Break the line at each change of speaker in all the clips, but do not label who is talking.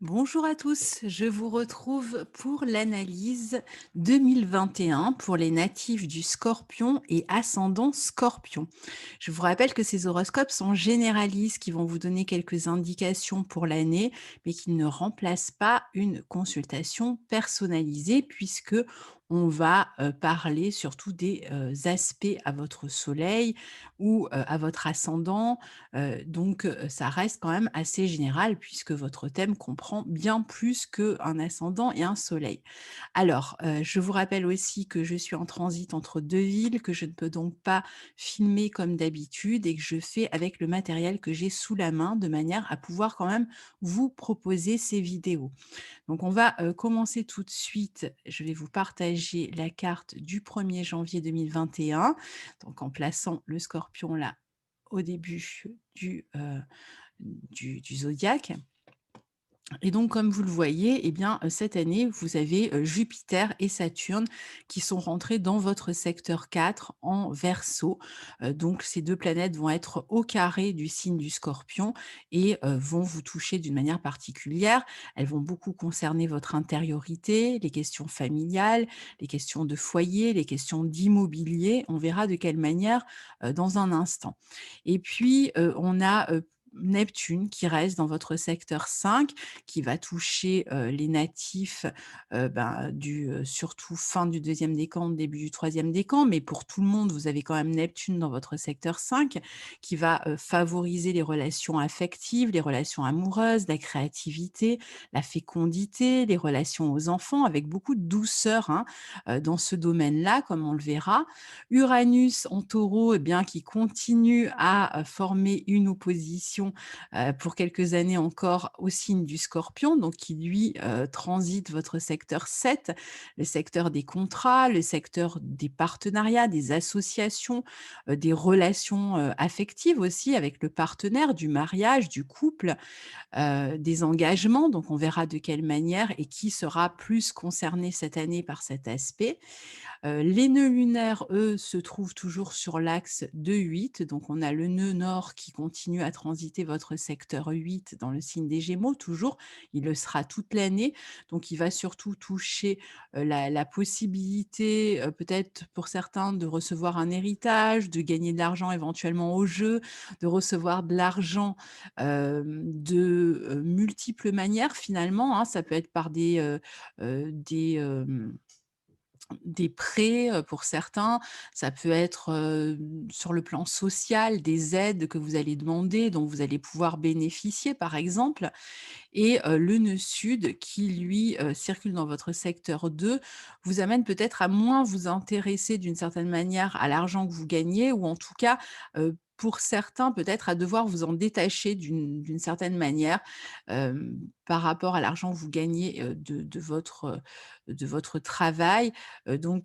Bonjour à tous, je vous retrouve pour l'analyse 2021 pour les natifs du Scorpion et ascendant Scorpion. Je vous rappelle que ces horoscopes sont généralistes, qui vont vous donner quelques indications pour l'année, mais qui ne remplacent pas une consultation personnalisée, puisque on va parler surtout des aspects à votre soleil ou à votre ascendant. Ça reste quand même assez général, puisque votre thème comprend bien plus qu'un ascendant et un soleil. Alors, je vous rappelle aussi que je suis en transit entre 2 villes, que je ne peux donc pas filmer comme d'habitude et que je fais avec le matériel que j'ai sous la main, de manière à pouvoir quand même vous proposer ces vidéos. Donc on va, commencer tout de suite. Je vais vous partager la carte du 1er janvier 2021, donc en plaçant le Scorpion là, au début du zodiaque. Et donc, comme vous le voyez, eh bien, cette année, vous avez Jupiter et Saturne qui sont rentrés dans votre secteur 4 en Verseau. Donc, ces deux planètes vont être au carré du signe du Scorpion et vont vous toucher d'une manière particulière. Elles vont beaucoup concerner votre intériorité, les questions familiales, les questions de foyer, les questions d'immobilier. On verra de quelle manière dans un instant. Et puis, on a Neptune qui reste dans votre secteur 5, qui va toucher les natifs surtout fin du deuxième décan, début du troisième décan. Mais pour tout le monde, vous avez quand même Neptune dans votre secteur 5 qui va favoriser les relations affectives, les relations amoureuses, la créativité, la fécondité, les relations aux enfants, avec beaucoup de douceur dans ce domaine-là, comme on le verra. Uranus en taureau, eh bien, qui continue à former une opposition pour quelques années encore au signe du Scorpion, donc qui lui transite votre secteur 7, le secteur des contrats, le secteur des partenariats, des associations, des relations affectives aussi avec le partenaire, du mariage, du couple, des engagements. Donc on verra de quelle manière et qui sera plus concerné cette année par cet aspect. Les nœuds lunaires, eux, se trouvent toujours sur l'axe de 8. Donc, on a le nœud nord qui continue à transiter votre secteur 8 dans le signe des Gémeaux, toujours. Il le sera toute l'année. Donc, il va surtout toucher la possibilité, peut-être pour certains, de recevoir un héritage, de gagner de l'argent éventuellement au jeu, de recevoir de l'argent de multiples manières finalement. Ça peut être par des prêts, pour certains, ça peut être, sur le plan social, des aides que vous allez demander, dont vous allez pouvoir bénéficier, par exemple. Et le nœud sud qui lui, circule dans votre secteur 2, vous amène peut-être à moins vous intéresser d'une certaine manière à l'argent que vous gagnez, ou en tout cas, pour certains peut-être à devoir vous en détacher d'une certaine manière, par rapport à l'argent que vous gagnez, de votre travail.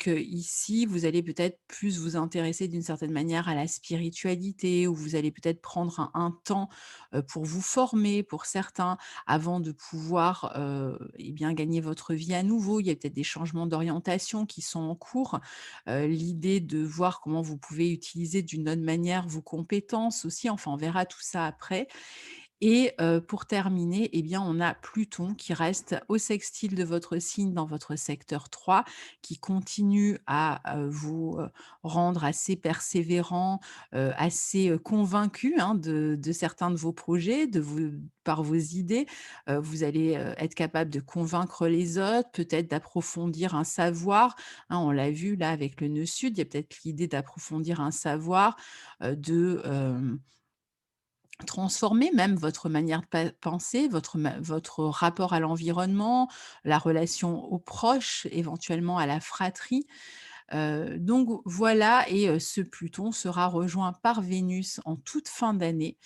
Ici, vous allez peut-être plus vous intéresser d'une certaine manière à la spiritualité, ou vous allez peut-être prendre un temps, pour vous former pour certains, avant de pouvoir, eh bien, gagner votre vie à nouveau. Il y a peut-être des changements d'orientation qui sont en cours. L'idée de voir comment vous pouvez utiliser d'une autre manière vos compétences aussi, enfin, on verra tout ça après. Et pour terminer, eh bien, on a Pluton qui reste au sextile de votre signe dans votre secteur 3, qui continue à vous rendre assez persévérant, assez convaincu de certains de vos projets, par vos idées. Vous allez être capable de convaincre les autres, peut-être d'approfondir un savoir. On l'a vu là avec le nœud sud, il y a peut-être l'idée d'approfondir un savoir, de transformer même votre manière de penser, votre rapport à l'environnement, la relation aux proches, éventuellement à la fratrie. Donc voilà, et ce Pluton sera rejoint par Vénus en toute fin d'année.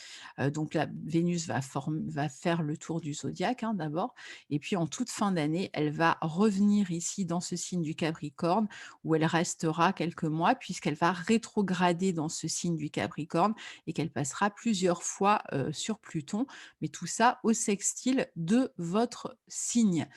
Donc la Vénus va faire le tour du zodiaque, d'abord, et puis en toute fin d'année, elle va revenir ici dans ce signe du Capricorne, où elle restera quelques mois, puisqu'elle va rétrograder dans ce signe du Capricorne et qu'elle passera plusieurs fois, sur Pluton, mais tout ça au sextile de votre signe.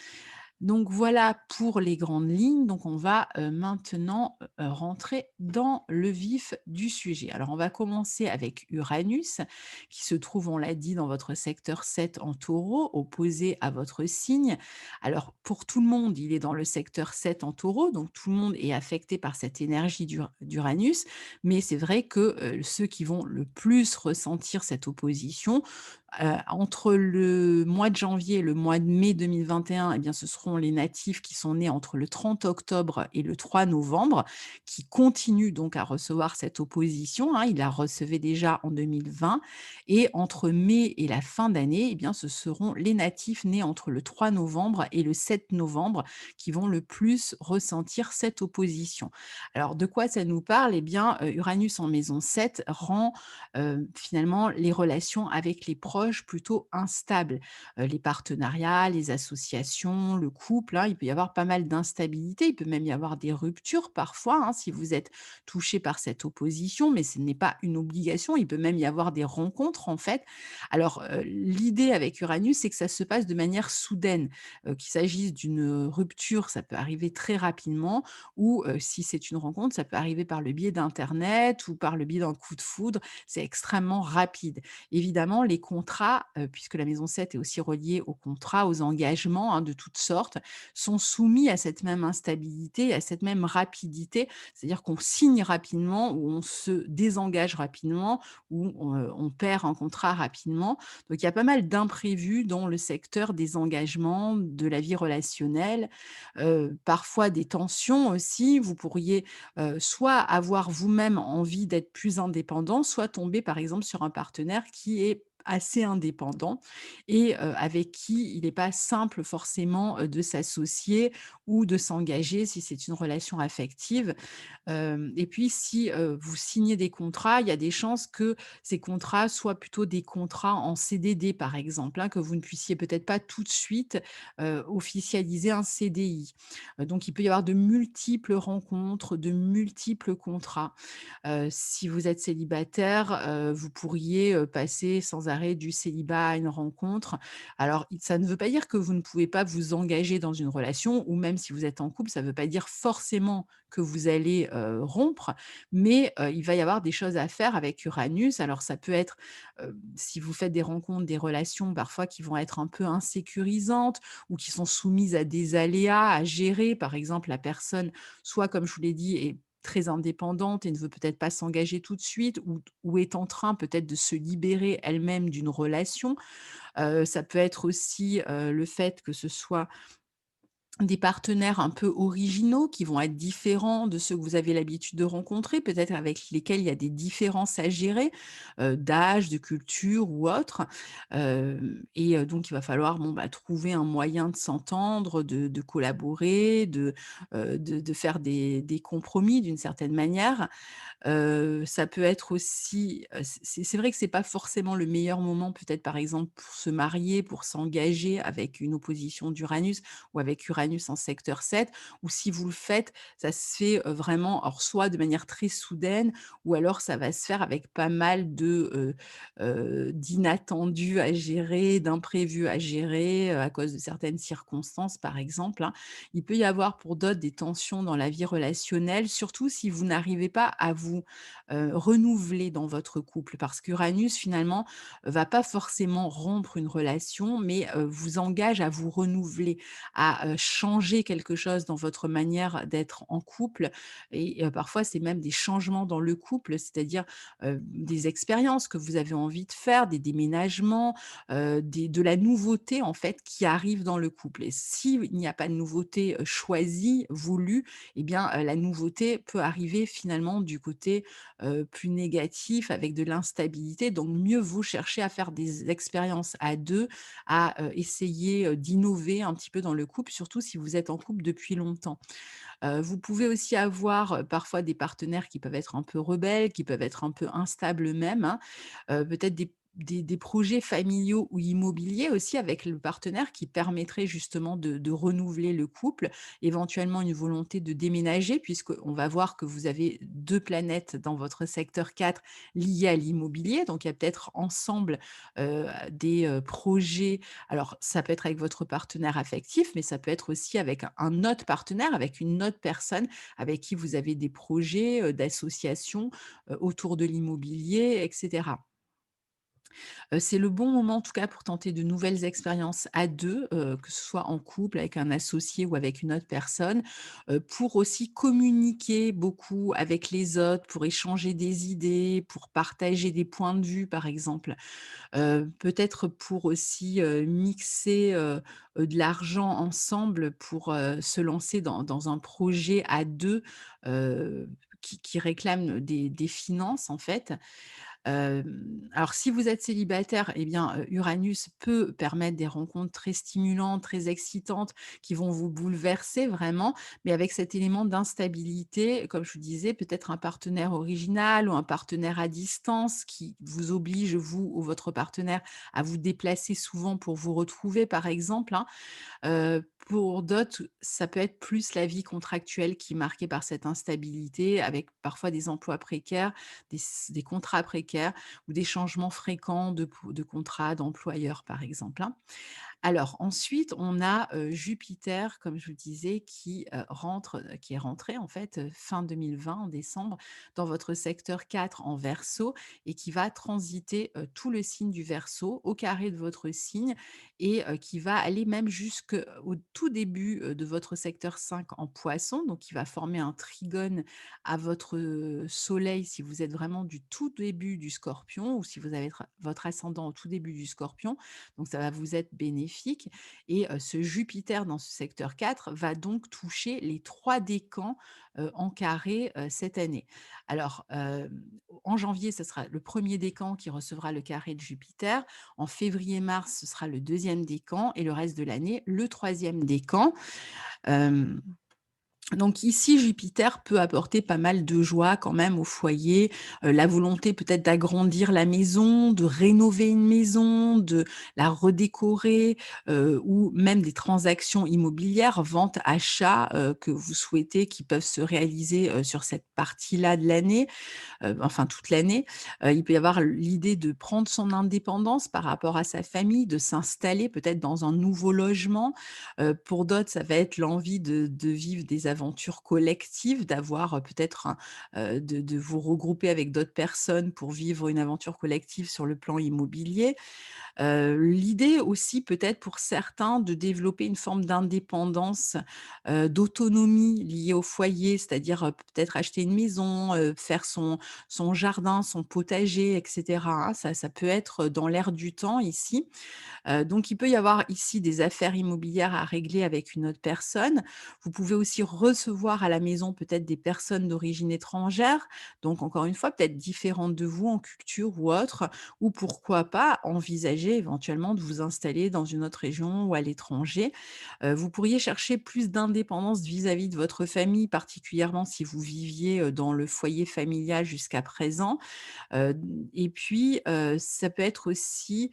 Donc voilà pour les grandes lignes. Donc on va, maintenant, rentrer dans le vif du sujet. Alors on va commencer avec Uranus qui se trouve, on l'a dit, dans votre secteur 7 en Taureau, opposé à votre signe. Alors pour tout le monde, il est dans le secteur 7 en Taureau, donc tout le monde est affecté par cette énergie d'Uranus. Mais c'est vrai que, ceux qui vont le plus ressentir cette opposition, entre le mois de janvier et le mois de mai 2021, eh bien, ce seront les natifs qui sont nés entre le 30 octobre et le 3 novembre, qui continuent donc à recevoir cette opposition, hein. Ils la recevaient déjà en 2020 et entre mai et la fin d'année, eh bien, ce seront les natifs nés entre le 3 novembre et le 7 novembre qui vont le plus ressentir cette opposition. Alors de quoi ça nous parle? Eh bien, Uranus en maison 7 rend finalement les relations avec les proches plutôt instables. Les partenariats, les associations, le couple, hein, il peut y avoir pas mal d'instabilité, il peut même y avoir des ruptures parfois, hein, si vous êtes touché par cette opposition, mais ce n'est pas une obligation, il peut même y avoir des rencontres en fait. Alors, l'idée avec Uranus, c'est que ça se passe de manière soudaine, qu'il s'agisse d'une rupture, ça peut arriver très rapidement ou, si c'est une rencontre, ça peut arriver par le biais d'internet ou par le biais d'un coup de foudre, c'est extrêmement rapide. Évidemment, les contrats, puisque la maison 7 est aussi reliée aux contrats, aux engagements, hein, de toutes sortes, sont soumis à cette même instabilité, à cette même rapidité. C'est-à-dire qu'on signe rapidement ou on se désengage rapidement ou on perd un contrat rapidement. Donc il y a pas mal d'imprévus dans le secteur des engagements, de la vie relationnelle, parfois des tensions aussi. Vous pourriez soit avoir vous-même envie d'être plus indépendant, soit tomber par exemple sur un partenaire qui est assez indépendant et avec qui il n'est pas simple forcément, de s'associer ou de s'engager si c'est une relation affective. Et puis si, vous signez des contrats, il y a des chances que ces contrats soient plutôt des contrats en CDD, par exemple, hein, que vous ne puissiez peut-être pas tout de suite, officialiser un CDI. Donc il peut y avoir de multiples rencontres, de multiples contrats. Si vous êtes célibataire, vous pourriez, passer sans arrêt du célibat à une rencontre. Alors ça ne veut pas dire que vous ne pouvez pas vous engager dans une relation ou même si vous êtes en couple, ça ne veut pas dire forcément que vous allez, rompre, mais il va y avoir des choses à faire avec Uranus. Alors ça peut être, si vous faites des rencontres, des relations parfois qui vont être un peu insécurisantes ou qui sont soumises à des aléas à gérer. Par exemple, la personne, soit comme je vous l'ai dit, est très indépendante et ne veut peut-être pas s'engager tout de suite ou est en train peut-être de se libérer elle-même d'une relation. Ça peut être aussi, le fait que ce soit des partenaires un peu originaux qui vont être différents de ceux que vous avez l'habitude de rencontrer, peut-être avec lesquels il y a des différences à gérer, d'âge, de culture ou autre. Et donc il va falloir, bon, bah, trouver un moyen de s'entendre, de collaborer, de faire des compromis d'une certaine manière. Ça peut être aussi, c'est vrai que c'est pas forcément le meilleur moment peut-être par exemple pour se marier, pour s'engager avec une opposition d'Uranus ou avec Uranus en secteur 7 ou si vous le faites, ça se fait, vraiment alors soit de manière très soudaine ou alors ça va se faire avec pas mal d'inattendus à gérer, d'imprévus à gérer, à cause de certaines circonstances par exemple, hein. Il peut y avoir pour d'autres des tensions dans la vie relationnelle, surtout si vous n'arrivez pas à vous, renouveler dans votre couple. Parce qu'Uranus finalement, va pas forcément rompre une relation, mais, vous engage à vous renouveler, à, changer quelque chose dans votre manière d'être en couple et parfois c'est même des changements dans le couple, c'est-à-dire, des expériences que vous avez envie de faire, des déménagements, des de la nouveauté en fait qui arrive dans le couple et s'il n'y a pas de nouveauté, choisie, voulue et bien, la nouveauté peut arriver finalement du côté, plus négatif avec de l'instabilité. Donc mieux vaut chercher à faire des expériences à 2, à, essayer, d'innover un petit peu dans le couple, surtout si vous êtes en couple depuis longtemps. Vous pouvez aussi avoir, parfois des partenaires qui peuvent être un peu rebelles, qui peuvent être un peu instables eux-mêmes, hein. Peut-être des des projets familiaux ou immobiliers aussi avec le partenaire qui permettraient justement de renouveler le couple, éventuellement une volonté de déménager puisqu'on va voir que vous avez 2 planètes dans votre secteur 4 liées à l'immobilier. Donc il y a peut-être ensemble, des, projets. Alors ça peut être avec votre partenaire affectif, mais ça peut être aussi avec un autre partenaire, avec une autre personne avec qui vous avez des projets, d'association, autour de l'immobilier et cetera. C'est le bon moment en tout cas pour tenter de nouvelles expériences à 2, que ce soit en couple, avec un associé ou avec une autre personne, pour aussi communiquer beaucoup avec les autres, pour échanger des idées, pour partager des points de vue par exemple. Peut-être pour aussi, mixer, de l'argent ensemble pour, se lancer dans un projet à 2, qui réclame des finances en fait. Alors si vous êtes célibataire, eh bien, Uranus peut permettre des rencontres très stimulantes, très excitantes, qui vont vous bouleverser vraiment, mais avec cet élément d'instabilité, comme je vous disais, peut-être un partenaire original ou un partenaire à distance qui vous oblige, vous ou votre partenaire, à vous déplacer souvent pour vous retrouver, par exemple, hein. Pour d'autres, ça peut être plus la vie contractuelle qui est marquée par cette instabilité, avec parfois des emplois précaires, des contrats précaires ou des changements fréquents de contrats d'employeur, par exemple, hein. Alors ensuite, on a, Jupiter, comme je vous disais, qui est rentré en fait, fin 2020 en décembre, dans votre secteur 4 en Verseau et qui va transiter, tout le signe du Verseau, au carré de votre signe et qui va aller même jusqu'au tout début, de votre secteur 5 en Poisson, donc qui va former un trigone à votre, soleil si vous êtes vraiment du tout début du Scorpion ou si vous avez votre ascendant au tout début du Scorpion. Donc ça va vous être bénéfique et ce Jupiter dans ce secteur 4 va donc toucher les 3 décans, en carré, cette année. Alors, en janvier, ce sera le premier décan qui recevra le carré de Jupiter. En février-mars, ce sera le deuxième décan et le reste de l'année, le troisième décan. Hem Donc ici, Jupiter peut apporter pas mal de joie quand même au foyer, la volonté peut-être d'agrandir la maison, de rénover une maison, de la redécorer, ou même des transactions immobilières, vente, achat, que vous souhaitez qui peuvent se réaliser, sur cette partie-là de l'année enfin toute l'année. Il peut y avoir l'idée de prendre son indépendance par rapport à sa famille, de s'installer peut-être dans un nouveau logement. Pour d'autres, ça va être l'envie de vivre des aventures collectives, d'avoir, peut-être de vous regrouper avec d'autres personnes pour vivre une aventure collective sur le plan immobilier. L'idée aussi peut-être pour certains de développer une forme d'indépendance, d'autonomie liée au foyer, c'est-à-dire, peut-être acheter une maison, faire son jardin, son potager et cetera, hein. Ça peut être dans l'air du temps ici. Donc il peut y avoir ici des affaires immobilières à régler avec une autre personne. Vous pouvez aussi recevoir à la maison peut-être des personnes d'origine étrangère, donc encore une fois, peut-être différentes de vous en culture ou autre, ou pourquoi pas envisager éventuellement de vous installer dans une autre région ou à l'étranger. Vous pourriez chercher plus d'indépendance vis-à-vis de votre famille, particulièrement si vous viviez, dans le foyer familial jusqu'à présent. Heu, et puis, ça peut être aussi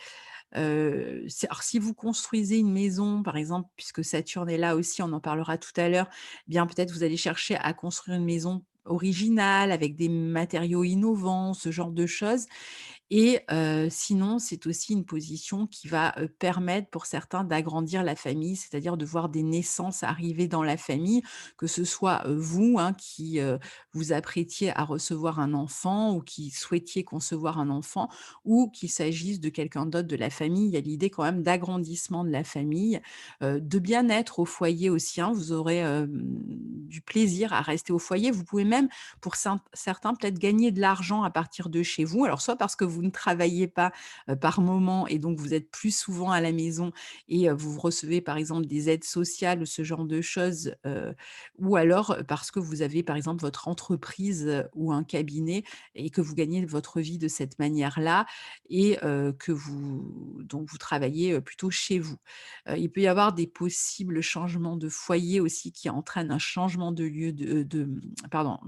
alors si vous construisez une maison, par exemple, puisque Saturne est là aussi, on en parlera tout à l'heure, eh bien peut-être vous allez chercher à construire une maison originale avec des matériaux innovants, ce genre de choses. Et sinon, c'est aussi une position qui va, permettre pour certains d'agrandir la famille, c'est-à-dire de voir des naissances arriver dans la famille, que ce soit, vous, hein, qui, vous apprêtiez à recevoir un enfant ou qui souhaitiez concevoir un enfant ou qu'il s'agisse de quelqu'un d'autre de la famille. Il y a l'idée quand même d'agrandissement de la famille, de bien-être au foyer aussi, hein. Vous aurez, du plaisir à rester au foyer. Vous pouvez même pour certains, peut-être gagner de l'argent à partir de chez vous. Alors soit parce que vous ne travaillez pas, par moment et donc vous êtes plus souvent à la maison et vous recevez par exemple des aides sociales ou ce genre de choses, ou alors, parce que vous avez par exemple votre entreprise, ou un cabinet et que vous gagnez votre vie de cette manière-là et que vous travaillez, plutôt chez vous. Il peut y avoir des possibles changements de foyer aussi qui entraînent un changement de lieu pardon,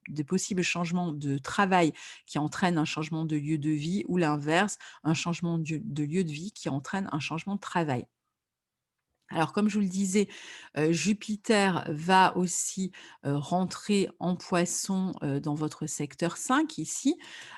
des possibles changements de travail qui entraînent un changement de lieu de vie ou l'inverse, un changement de lieu de vie qui entraîne un changement de travail. Alors comme je vous le disais, Jupiter va aussi, rentrer en Poisson, dans votre secteur 5 ici,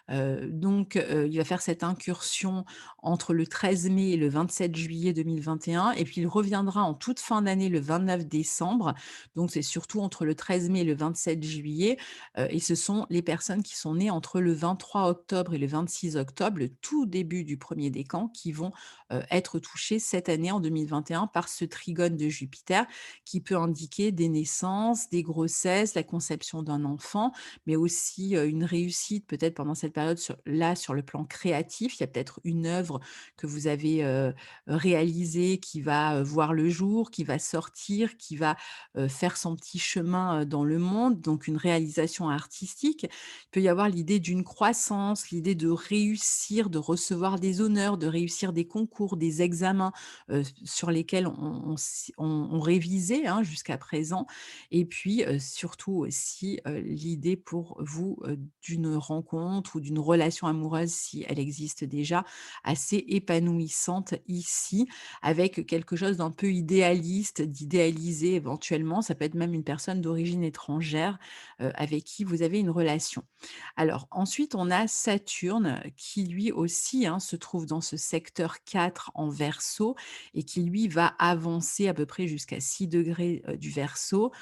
donc il va faire cette incursion entre le 13 mai et le 27 juillet 2021 et puis il reviendra en toute fin d'année le 29 décembre, donc c'est surtout entre le 13 mai et le 27 juillet, et ce sont les personnes qui sont nées entre le 23 octobre et le 26 octobre, le tout début du premier décan, qui vont être touchés cette année en 2021 par ce trigone de Jupiter qui peut indiquer des naissances, des grossesses, la conception d'un enfant, mais aussi une réussite peut-être pendant cette période sur le plan créatif. Il y a peut-être une œuvre que vous avez réalisée qui va voir le jour, qui va sortir, qui va faire son petit chemin dans le monde, donc une réalisation artistique. Il peut y avoir l'idée d'une croissance, l'idée de réussir, de recevoir des honneurs, de réussir des concours, des examens, sur lesquels on révisait, hein, jusqu'à présent et puis, surtout aussi, l'idée pour vous, d'une rencontre ou d'une relation amoureuse, si elle existe déjà, assez épanouissante ici, avec quelque chose d'un peu idéaliste, d'idéalisé éventuellement. Ça peut être même une personne d'origine étrangère, avec qui vous avez une relation. Alors ensuite, on a Saturne qui lui aussi, hein, se trouve dans ce secteur 4 en Verseau et qui lui va avancer à peu près jusqu'à 6 degrés du Verseau.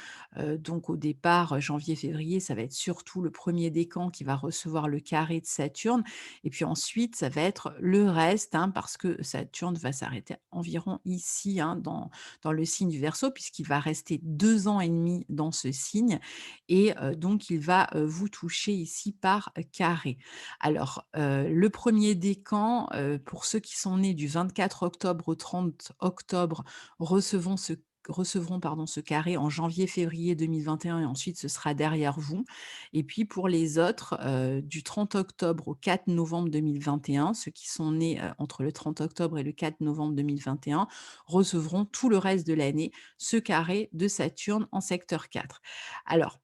Donc au départ, janvier-février, ça va être surtout le premier décan qui va recevoir le carré de Saturne et puis ensuite, ça va être le reste, hein, parce que Saturne va s'arrêter environ ici, hein, dans le signe du Verseau puisqu'il va rester 2 ans et demi dans ce signe et donc il va, vous toucher ici par carré. Alors, le premier décan, pour ceux qui sont nés du 24 octobre au 30 octobre, recevons ce recevront pardon, ce carré en janvier-février 2021 et ensuite ce sera derrière vous. Et puis pour les autres, du 30 octobre au 4 novembre 2021, ceux qui sont nés, entre le 30 octobre et le 4 novembre 2021, recevront tout le reste de l'année ce carré de Saturne en secteur 4. Alors,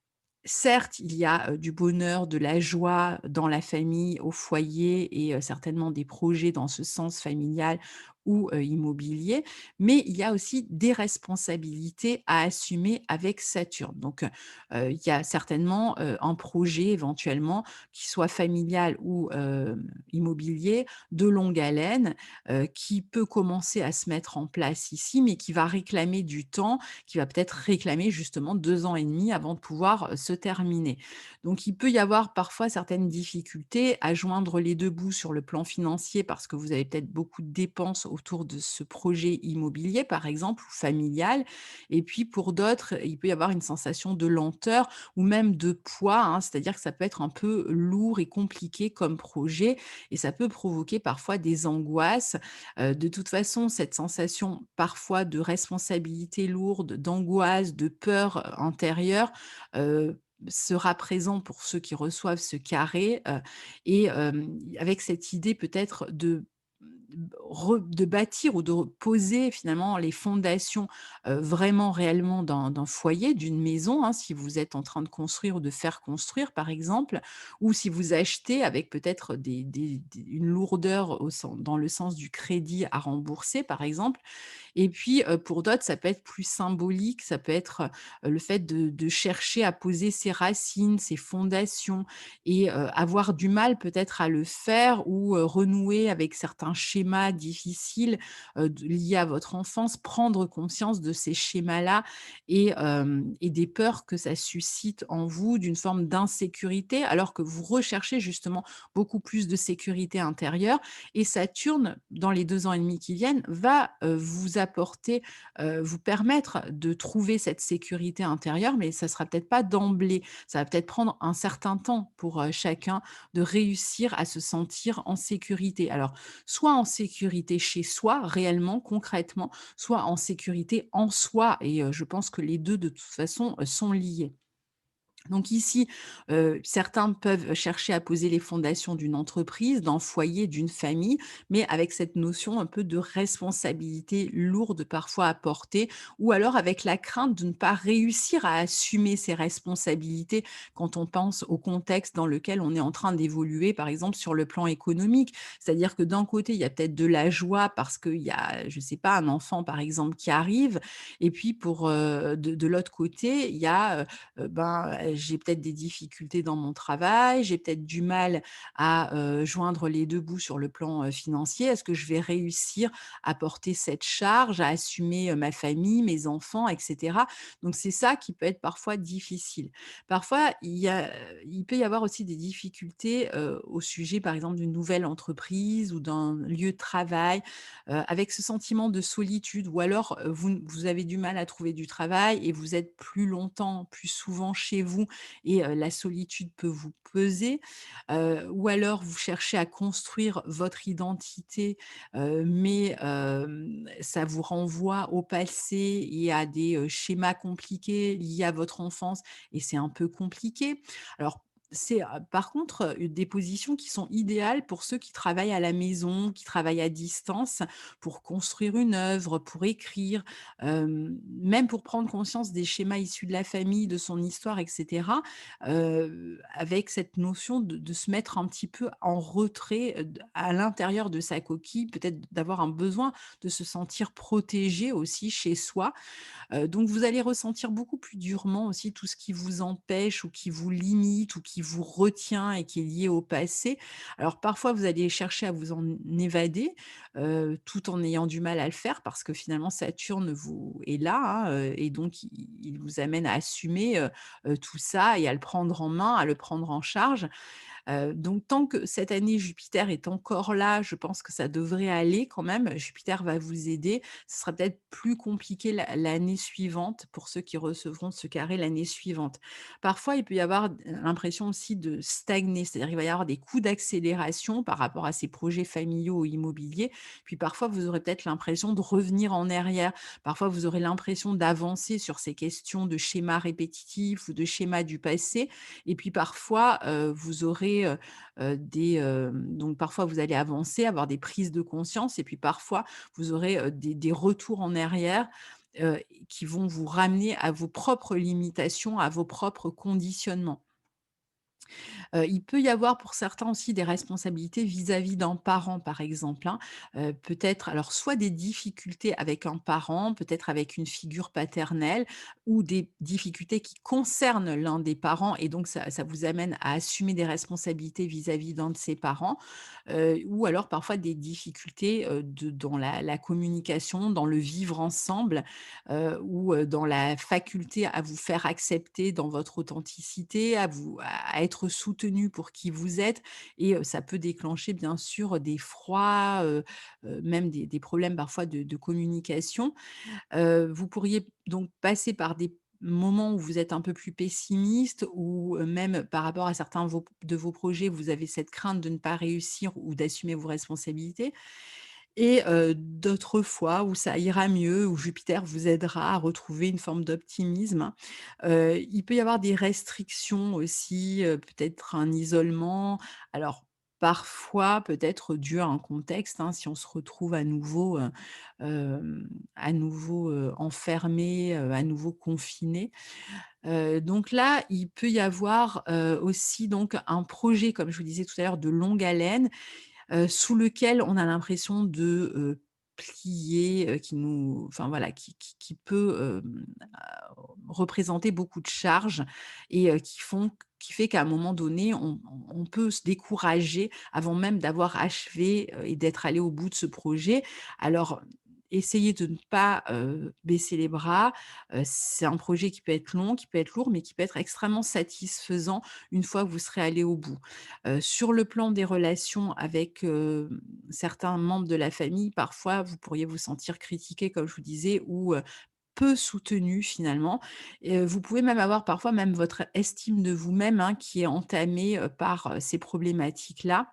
certes, il y a, du bonheur, de la joie dans la famille, au foyer et certainement des projets dans ce sens familial ou, immobilier, mais il y a aussi des responsabilités à assumer avec Saturne. Donc, il y a certainement, un projet éventuellement qui soit familial ou, immobilier de longue haleine, qui peut commencer à se mettre en place ici, mais qui va réclamer du temps, qui va peut-être réclamer justement 2 ans et demi avant de pouvoir, se terminer. Donc il peut y avoir parfois certaines difficultés à joindre les 2 bouts sur le plan financier parce que vous avez peut-être beaucoup de dépenses autour de ce projet immobilier, par exemple, ou familial. Et puis pour d'autres, il peut y avoir une sensation de lenteur ou même de poids, hein, c'est-à-dire que ça peut être un peu lourd et compliqué comme projet et ça peut provoquer parfois des angoisses. De toute façon, cette sensation parfois de responsabilité lourde, d'angoisse, de peur, intérieure, sera présent pour ceux qui reçoivent ce carré, et avec cette idée peut-être de bâtir ou de poser finalement les fondations, vraiment réellement d'un foyer, d'une maison, hein, si vous êtes en train de construire ou de faire construire par exemple, ou si vous achetez avec peut-être des une lourdeur au sen dans le sens du crédit à rembourser par exemple. Et puis, pour d'autres, ça peut être plus symbolique, ça peut être, le fait de chercher à poser ses racines, ses fondations et avoir du mal peut-être à le faire ou renouer avec certains schémas difficiles, liés à votre enfance, prendre conscience de ces schémas-là et des peurs que ça suscite en vous, d'une forme d'insécurité, alors que vous recherchez justement beaucoup plus de sécurité intérieure et Saturne, dans les 2 ans et demi qui viennent, va, vous apporter, vous permettre de trouver cette sécurité intérieure, mais ça sera peut-être pas d'emblée. Ça va peut-être prendre un certain temps pour, chacun de réussir à se sentir en sécurité. Alors, soit en sécurité chez soi, réellement, concrètement, soit en sécurité en soi et je pense que les 2 de toute façon, sont liés. Donc ici, certains peuvent chercher à poser les fondations d'une entreprise, d'un foyer, d'une famille, mais avec cette notion un peu de responsabilité lourde parfois à porter, ou alors avec la crainte de ne pas réussir à assumer ces responsabilités quand on pense au contexte dans lequel on est en train d'évoluer, par exemple sur le plan économique. C'est-à-dire que d'un côté, il y a peut-être de la joie parce qu'il y a, je ne sais pas, un enfant par exemple qui arrive, et puis de l'autre côté, il y a, j'ai peut-être des difficultés dans mon travail, j'ai peut-être du mal à, joindre les 2 bouts sur le plan, financier. Est-ce que je vais réussir à porter cette charge, à assumer, ma famille, mes enfants et cetera? Donc c'est ça qui peut être parfois difficile. Parfois, il peut y avoir aussi des difficultés, au sujet, par exemple, d'une nouvelle entreprise ou d'un lieu de travail, avec ce sentiment de solitude ou alors, vous avez du mal à trouver du travail et vous êtes plus longtemps, plus souvent chez vous et la solitude peut vous peser, ou alors vous cherchez à construire votre identité, mais ça vous renvoie au passé et à des, schémas compliqués liés à votre enfance et c'est un peu compliqué. Alors c'est, par contre, des positions qui sont idéales pour ceux qui travaillent à la maison, qui travaillent à distance, pour construire une œuvre, pour écrire, même pour prendre conscience des schémas issus de la famille, de son histoire et cetera, avec cette notion de se mettre un petit peu en retrait, à l'intérieur de sa coquille, peut-être d'avoir un besoin de se sentir protégé aussi chez soi. Donc vous allez ressentir beaucoup plus durement aussi tout ce qui vous empêche ou qui vous limite ou qui vous retient et qui est lié au passé. Alors parfois vous allez chercher à vous en évader, tout en ayant du mal à le faire parce que finalement Saturne vous est là, hein, et donc il vous amène à assumer, tout ça et à le prendre en main, à le prendre en charge. Donc tant que cette année Jupiter est encore là, je pense que ça devrait aller quand même. Jupiter va vous aider. Ce sera peut-être plus compliqué l'année suivante pour ceux qui recevront ce carré l'année suivante. Parfois, il peut y avoir l'impression aussi de stagner, c'est-à-dire il va y avoir des coups d'accélération par rapport à ces projets familiaux ou immobiliers. Puis parfois, vous aurez peut-être l'impression de revenir en arrière. Parfois, vous aurez l'impression d'avancer sur ces questions de schémas répétitifs ou de schémas du passé et puis parfois, vous aurez, donc parfois vous allez avancer, avoir des prises de conscience et puis parfois vous aurez, des retours en arrière, heu, qui vont vous ramener à vos propres limitations, à vos propres conditionnements. Il peut y avoir pour certains aussi des responsabilités vis-à-vis d'un parent, par exemple, hein. Peut-être alors soit des difficultés avec un parent, peut-être avec une figure paternelle ou des difficultés qui concernent l'un des parents et donc ça vous amène à assumer des responsabilités vis-à-vis d'un de ses parents, ou alors parfois des difficultés, dans la communication, dans le vivre ensemble, ou dans la faculté à vous faire accepter dans votre authenticité, à être soutenu pour qui vous êtes et ça peut déclencher bien sûr des froids, même des problèmes parfois de communication. Vous pourriez donc passer par des moments où vous êtes un peu plus pessimiste ou, même par rapport à certains de vos projets, vous avez cette crainte de ne pas réussir ou d'assumer vos responsabilités. Et d'autres fois où ça ira mieux, où Jupiter vous aidera à retrouver une forme d'optimisme. Il peut y avoir des restrictions aussi, peut-être un isolement. Alors parfois, peut-être dû à un contexte, hein, si on se retrouve à nouveau, enfermé, à nouveau confiné. Donc là, il peut y avoir, aussi donc un projet, comme je vous disais tout à l'heure, de longue haleine sous lequel on a l'impression de, plier, qui nous enfin voilà, qui peut, représenter beaucoup de charges et qui fait qu'à un moment donné, on peut se décourager avant même d'avoir achevé, et d'être allé au bout de ce projet. Alors, essayez de ne pas, baisser les bras, c'est un projet qui peut être long, qui peut être lourd, mais qui peut être extrêmement satisfaisant une fois que vous serez allé au bout. Sur le plan des relations avec, certains membres de la famille, parfois vous pourriez vous sentir critiqué comme je vous disais ou, peu soutenu finalement et vous pouvez même avoir parfois même votre estime de vous-même, hein, qui est entamée, par, ces problématiques-là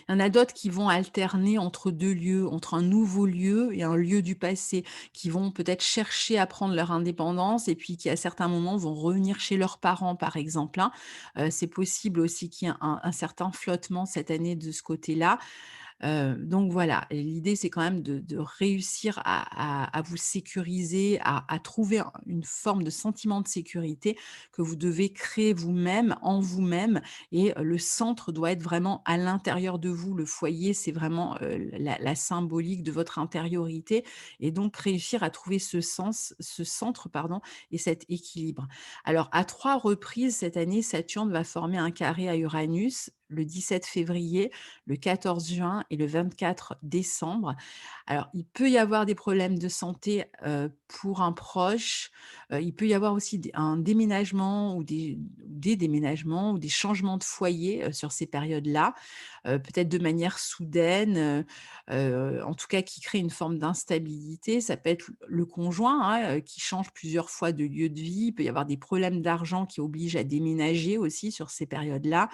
Il y en a d'autres qui vont alterner entre 2 lieux, entre un nouveau lieu et un lieu du passé, qui vont peut-être chercher à prendre leur indépendance et puis qui, à certains moments, vont revenir chez leurs parents, par exemple, hein. C'est possible aussi qu'il y ait un certain flottement cette année de ce côté-là. Donc voilà, et l'idée, c'est quand même de réussir à vous sécuriser, à trouver une forme de sentiment de sécurité que vous devez créer vous-même, en vous-même, et le centre doit être vraiment à l'intérieur de vous. Le foyer, c'est vraiment, la symbolique de votre intériorité, et donc réussir à trouver ce centre, pardon, et cet équilibre. Alors à 3 reprises cette année, Saturne va former un carré à Uranus, le 17 février, le 14 juin et le 24 décembre. Alors, il peut y avoir des problèmes de santé, pour un proche, il peut y avoir aussi un déménagement ou des déménagements ou des changements de foyer, sur ces périodes-là, peut-être de manière soudaine, en tout cas qui crée une forme d'instabilité. Ça peut être le conjoint, hein, qui change plusieurs fois de lieu de vie. Il peut y avoir des problèmes d'argent qui obligent à déménager aussi sur ces périodes-là.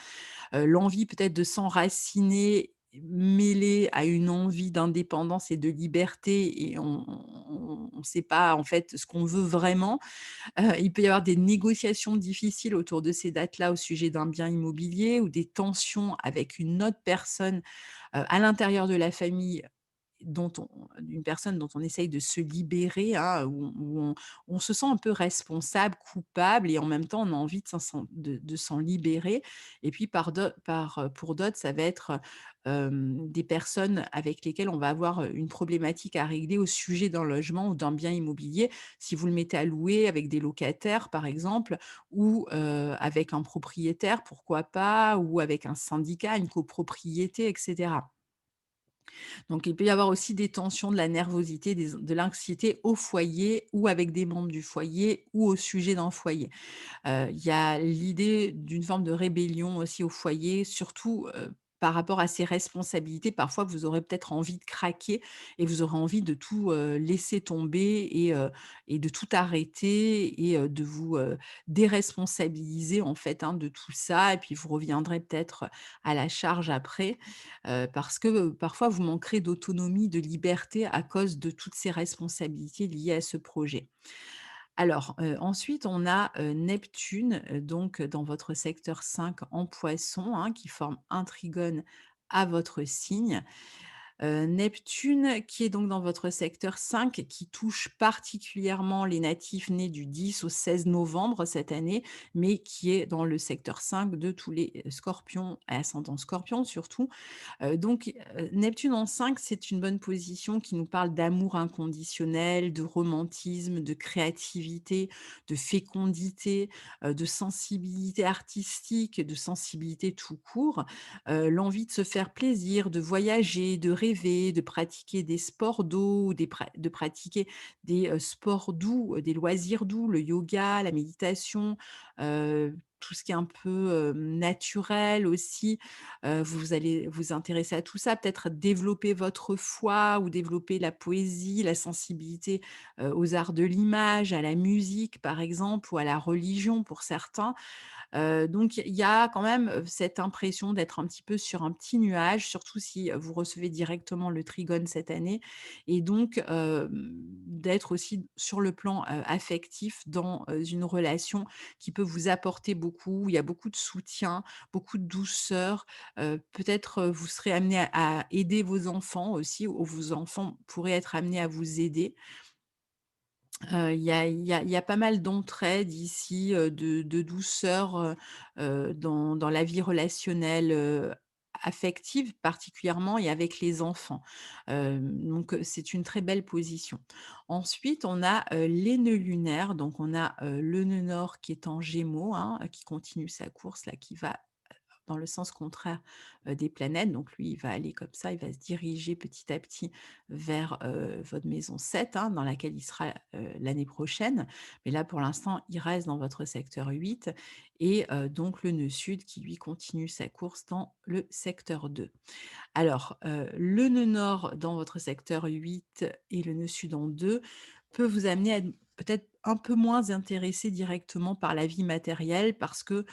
L'envie peut-être de s'enraciner mêlée à une envie d'indépendance et de liberté, et on sait pas en fait ce qu'on veut vraiment. Il peut y avoir des négociations difficiles autour de ces dates-là au sujet d'un bien immobilier ou des tensions avec une autre personne, à l'intérieur de la famille, dont on d'une personne dont on essaye de se libérer, hein, où on se sent un peu responsable, coupable, et en même temps on a envie de s'en libérer. Et puis pour d'autres, ça va être, des personnes avec lesquelles on va avoir, une problématique à régler au sujet d'un logement ou d'un bien immobilier. Si vous le mettez à louer avec des locataires par exemple, ou, avec un propriétaire, pourquoi pas, ou avec un syndicat, une copropriété, et cetera. Donc il peut y avoir aussi des tensions, de la nervosité, de l'anxiété au foyer ou avec des membres du foyer ou au sujet d'un foyer. Il y a l'idée d'une forme de rébellion aussi au foyer, surtout, par rapport à ses responsabilités. Parfois, vous aurez peut-être envie de craquer et vous aurez envie de tout, laisser tomber, et de tout arrêter, et de vous, déresponsabiliser, en fait, hein, de tout ça, et puis vous reviendrez peut-être à la charge après, parce que, parfois vous manquerez d'autonomie, de liberté à cause de toutes ces responsabilités liées à ce projet. Alors, ensuite on a, Neptune, donc dans votre secteur 5 en Poisson, hein, qui forme un trigone à votre signe. Neptune qui est donc dans votre secteur 5, qui touche particulièrement les natifs nés du 10 au 16 novembre cette année, mais qui est dans le secteur 5 de tous les, scorpions et ascendant scorpion surtout. Neptune en 5, c'est une bonne position qui nous parle d'amour inconditionnel, de romantisme, de créativité, de fécondité, de sensibilité artistique, de sensibilité tout court. L'envie de se faire plaisir, de voyager, de rêver, de pratiquer des sports d'eau, de pratiquer des, sports doux, des loisirs doux, le yoga, la méditation, tout ce qui est un peu, naturel aussi. Vous allez vous intéresser à tout ça, peut-être développer votre foi ou développer la poésie, la sensibilité, aux arts de l'image, à la musique par exemple, ou à la religion pour certains. Donc il y a quand même, cette impression d'être un petit peu sur un petit nuage, surtout si, vous recevez directement le trigone cette année, et donc d'être aussi sur le plan, affectif dans, une relation qui peut vous apporter beaucoup. Il y a beaucoup de soutien, beaucoup de douceur, peut-être, vous serez amené à aider vos enfants aussi, ou vos enfants pourraient être amenés à vous aider. Il y a pas mal d'entraide ici, de douceur, dans la vie relationnelle, affective particulièrement, et avec les enfants. C'est une très belle position. Ensuite, on a, les nœuds lunaires, donc on a, le nœud nord qui est en Gémeaux, hein, qui continue sa course là, qui va dans le sens contraire, des planètes. Donc lui, il va aller comme ça, il va se diriger petit à petit vers, votre maison 7, hein, dans laquelle il sera, l'année prochaine. Mais là, pour l'instant, il reste dans votre secteur 8, et donc le nœud sud qui lui continue sa course dans le secteur 2. Alors, le nœud nord dans votre secteur 8 et le nœud sud en 2 peut vous amener à être peut-être un peu moins intéressé directement par la vie matérielle, parce que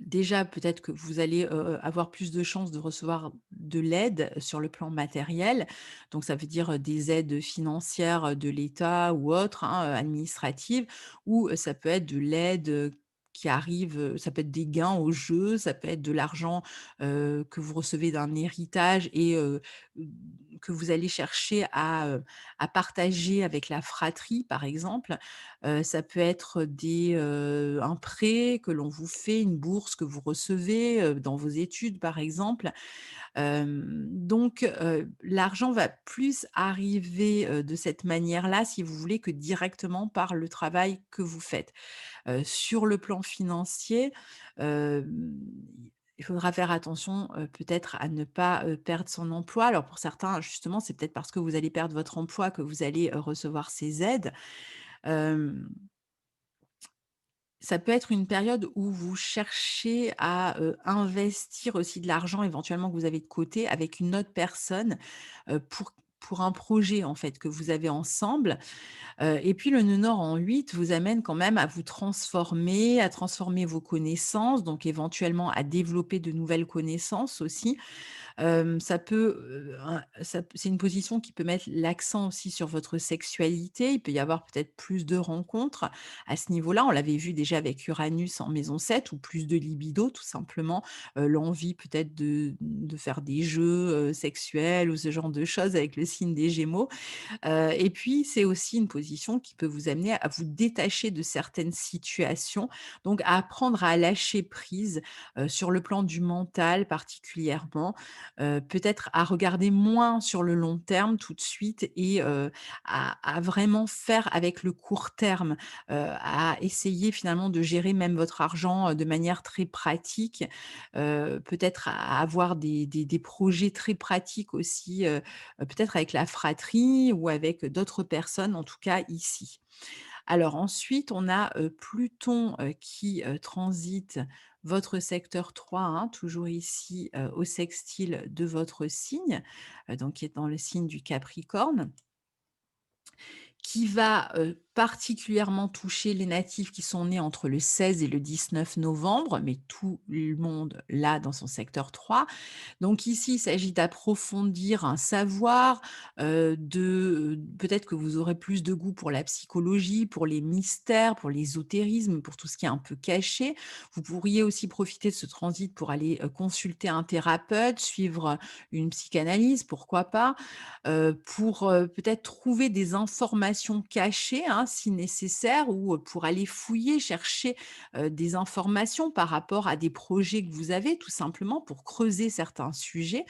Déjà, peut-être que vous allez, avoir plus de chances de recevoir de l'aide sur le plan matériel. Donc ça veut dire, des aides financières, de l'État ou autres, hein, administratives, ou, ça peut être de l'aide, qui arrive, ça peut être des gains au jeu, ça peut être de l'argent, que vous recevez d'un héritage et que vous allez chercher à partager avec la fratrie, par exemple. Ça peut être un prêt que l'on vous fait, une bourse que vous recevez, dans vos études, par exemple. L'argent va plus arriver, de cette manière-là, si vous voulez, que directement par le travail que vous faites. Sur le plan financier, hem, il faudra faire attention, peut-être à ne pas, perdre son emploi. Alors pour certains, justement, c'est peut-être parce que vous allez perdre votre emploi que vous allez, recevoir ces aides. Hem Ça peut être une période où vous cherchez à, investir aussi de l'argent éventuellement que vous avez de côté avec une autre personne, pour un projet en fait que vous avez ensemble. Et puis le nœud nord en 8 vous amène quand même à vous transformer, à transformer vos connaissances, donc éventuellement à développer de nouvelles connaissances aussi. Ça peut, ça c'est une position qui peut mettre l'accent aussi sur votre sexualité. Il peut y avoir peut-être plus de rencontres à ce niveau-là. On l'avait vu déjà avec Uranus en maison 7 ou plus de libido tout simplement, l'envie peut-être de faire des jeux, sexuels ou ce genre de choses avec le signe des Gémeaux. Et puis, c'est aussi une position qui peut vous amener à vous détacher de certaines situations, donc à apprendre à lâcher prise, sur le plan du mental particulièrement, peut-être à regarder moins sur le long terme tout de suite et à vraiment faire avec le court terme, à essayer finalement de gérer même votre argent, de manière très pratique, peut-être à avoir des projets très pratiques aussi, peut-être avec la fratrie ou avec d'autres personnes, en tout cas ici. Alors ensuite, on a, Pluton, qui, transite votre secteur 3, hein, toujours ici, au sextile de votre signe, donc qui est dans le signe du Capricorne, qui va, particulièrement toucher les natifs qui sont nés entre le 16 et le 19 novembre, mais tout le monde là dans son secteur 3. Donc ici, il s'agit d'approfondir un savoir, peut-être que vous aurez plus de goût pour la psychologie, pour les mystères, pour l'ésotérisme, pour tout ce qui est un peu caché. Vous pourriez aussi profiter de ce transit pour aller, consulter un thérapeute, suivre, une psychanalyse, pourquoi pas, pour, peut-être trouver des informations cachées, hein, si nécessaire ou, pour aller fouiller, chercher, des informations par rapport à des projets que vous avez, tout simplement pour creuser certains sujets.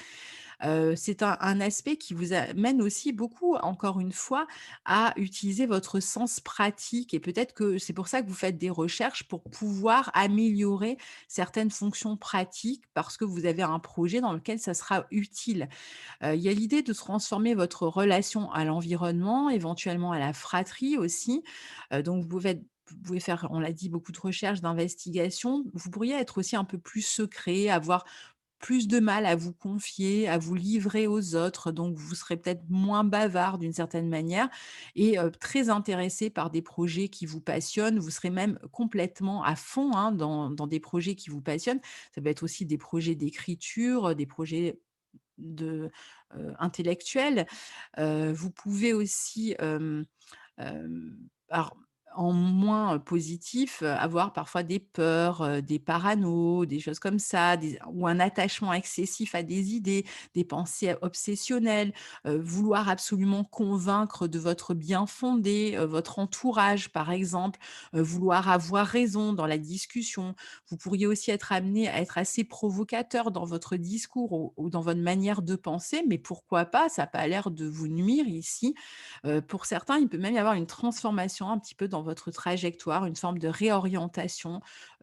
C'est un aspect qui vous amène aussi beaucoup, encore une fois, à utiliser votre sens pratique et peut-être que c'est pour ça que vous faites des recherches pour pouvoir améliorer certaines fonctions pratiques parce que vous avez un projet dans lequel ça sera utile. Il y a l'idée de transformer votre relation à l'environnement, éventuellement à la fratrie aussi. Donc vous pouvez faire, on l'a dit, beaucoup de recherches, d'investigations. Vous pourriez être aussi un peu plus secret, avoir plus de mal à vous confier, à vous livrer aux autres, donc vous serez peut-être moins bavard d'une certaine manière et très intéressé par des projets qui vous passionnent. Vous serez même complètement à fond, hein, dans des projets qui vous passionnent. Ça peut être aussi des projets d'écriture, des projets de intellectuels. Vous pouvez aussi, alors en moins positif, avoir parfois des peurs, des paranos, des choses comme ça, ou un attachement excessif à des idées, des pensées obsessionnelles, vouloir absolument convaincre de votre bien fondé, votre entourage par exemple, vouloir avoir raison dans la discussion. Vous pourriez aussi être amené à être assez provocateur dans votre discours ou dans votre manière de penser, mais pourquoi pas? Ça a pas l'air de vous nuire ici. Pour certains, il peut même y avoir une transformation un petit peu dans votre trajectoire, une forme de réorientation,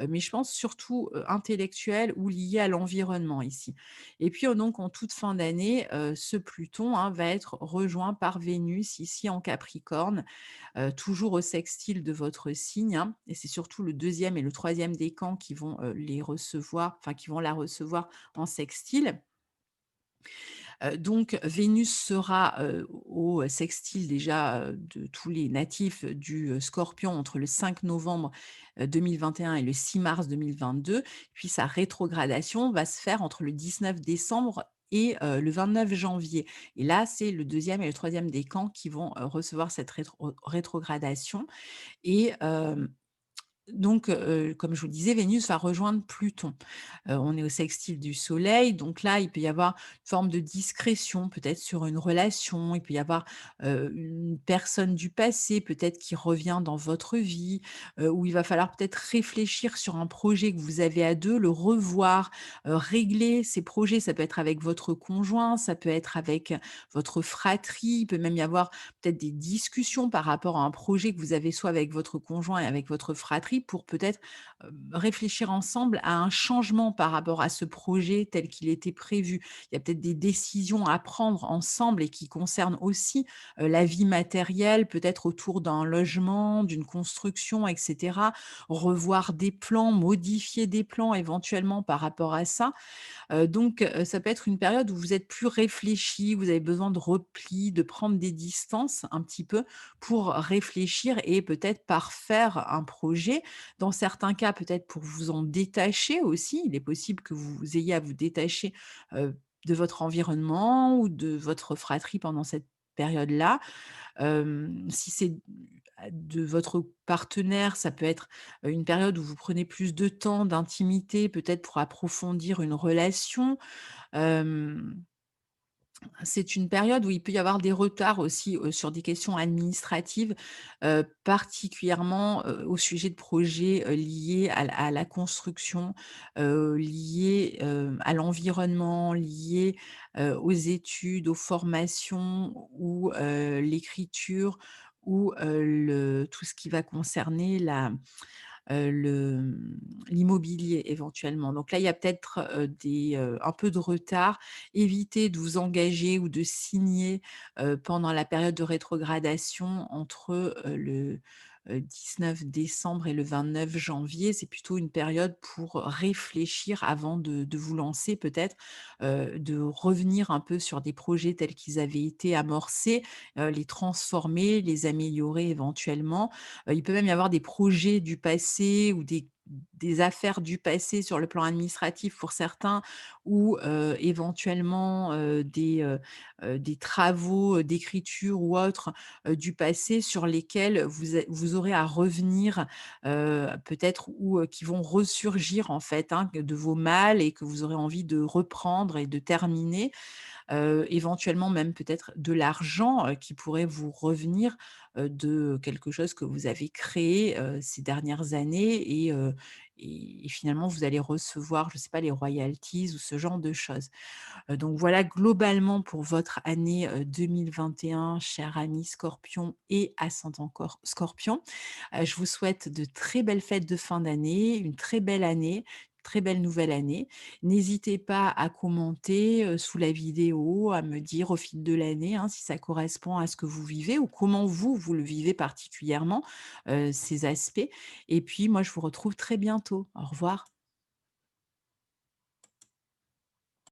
mais je pense surtout, intellectuelle ou liée à l'environnement ici. Et puis, donc en toute fin d'année, ce Pluton, hein, va être rejoint par Vénus ici en Capricorne, toujours au sextile de votre signe, hein, et c'est surtout le deuxième et le troisième décan qui vont, les recevoir, enfin qui vont la recevoir en sextile. Donc Vénus sera, au sextile déjà, de tous les natifs du, Scorpion entre le 5 novembre, 2021 et le 6 mars 2022. Puis sa rétrogradation va se faire entre le 19 décembre et le 29 janvier. Et là, c'est le deuxième et le troisième décan qui vont, recevoir cette rétrogradation et donc, comme je vous le disais, Vénus va rejoindre Pluton. On est au sextile du Soleil, donc là, il peut y avoir une forme de discrétion, peut-être sur une relation. Il peut y avoir, une personne du passé, peut-être qui revient dans votre vie, où il va falloir peut-être réfléchir sur un projet que vous avez à 2, le revoir, régler ces projets. Ça peut être avec votre conjoint, ça peut être avec votre fratrie, il peut même y avoir peut-être des discussions par rapport à un projet que vous avez soit avec votre conjoint et avec votre fratrie pour peut-être, réfléchir ensemble à un changement par rapport à ce projet tel qu'il était prévu. Il y a peut-être des décisions à prendre ensemble et qui concernent aussi, la vie matérielle, peut-être autour d'un logement, d'une construction et cetera. Revoir des plans, modifier des plans éventuellement par rapport à ça. Donc ça peut être une période où vous êtes plus réfléchi, vous avez besoin de repli, de prendre des distances un petit peu pour réfléchir et peut-être parfaire un projet. Dans certains cas, peut-être pour vous en détacher aussi. Il est possible que vous ayez à vous détacher, de votre environnement ou de votre fratrie pendant cette période-là. Si c'est de votre partenaire, ça peut être, une période où vous prenez plus de temps, d'intimité, peut-être pour approfondir une relation. Hem, c'est une période où il peut y avoir des retards aussi, sur des questions administratives, particulièrement, au sujet de projets, liés à la construction, liés, à l'environnement, liés, aux études, aux formations ou, l'écriture ou, le tout ce qui va concerner l'immobilier éventuellement. Donc là, il y a peut-être, un peu de retard. Évitez de vous engager ou de signer, pendant la période de rétrogradation entre, le, 19 décembre et le 29 janvier. C'est plutôt une période pour réfléchir avant de vous lancer peut-être, de revenir un peu sur des projets tels qu'ils avaient été amorcés, les transformer, les améliorer éventuellement. Il peut même y avoir des projets du passé ou des affaires du passé sur le plan administratif pour certains ou éventuellement, des travaux, d'écriture ou autres, du passé sur lesquels vous aurez à revenir, peut-être ou qui vont ressurgir en fait, hein, de vos malles et que vous aurez envie de reprendre et de terminer. Éventuellement même peut-être de l'argent, qui pourrait vous revenir, de quelque chose que vous avez créé, ces dernières années et finalement vous allez recevoir, je ne sais pas, les royalties ou ce genre de choses. Donc voilà globalement pour votre année, 2021, cher ami Scorpion et ascendant Scorpion. Je vous souhaite de très belles fêtes de fin d'année, une très belle année, très belle nouvelle année. N'hésitez pas à commenter, sous la vidéo, à me dire au fil de l'année, hein, si ça correspond à ce que vous vivez ou comment vous, vous le vivez particulièrement, ces aspects et puis moi je vous retrouve très bientôt. Au revoir.